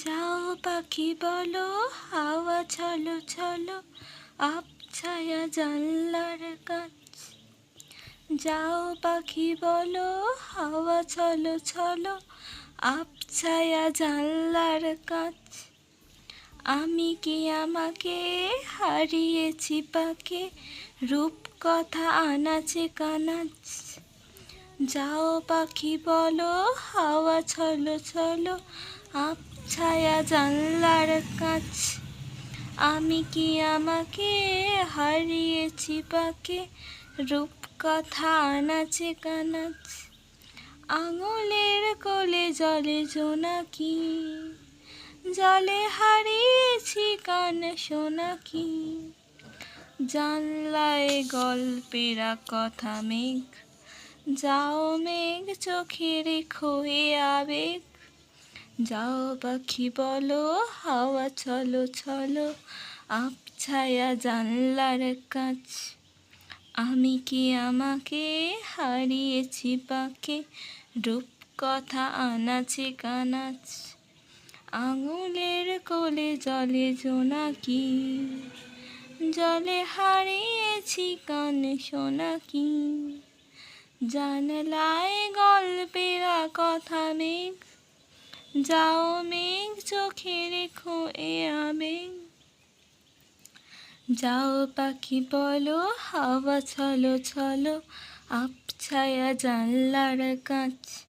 যাও পাখি বলো, হাওয়া চলো চলো, আবছায়া জানলার কাছ। যাও পাখি বলো, হাওয়া চলো চলো, আবছায়া জানলার কাছ। আমি কি আমাকে হারিয়েছি পাকে, রূপকথা আনাচে কানাচ। যাও পাখি বলো, হাওয়া চলো চলো, আবছায়া জানলার কাছ। আমি কি আমাকে হারিয়েছি পাকে, রূপকথা আনাচে কানাচ। আঙুলের কোলে জলে জোনাকি, জলে হারিয়েছি কান সোনাকি। জানলায় গল্পেরা কথা মেঘ, যাও মেঘ চোখে রেখো এ আবেগ। যাও পাখি বলো, হাওয়া চলো চলো, আবছায়া জানলার কাছ। আমি কি আমাকে হারিয়েছি পাকে, রূপকথা আনাচে কানাচ। আঙুলের কোলে জলে জোনাকি, জলে হারিয়েছি কান সোনাকি। জানলায় গল্পেরা কথা মেঘ, যাও মেঘ চোখে রেখো এ আবেগ। যাও পাখি বলো, হাওয়া চলো চলো, আবছায়া জানলার কাছ।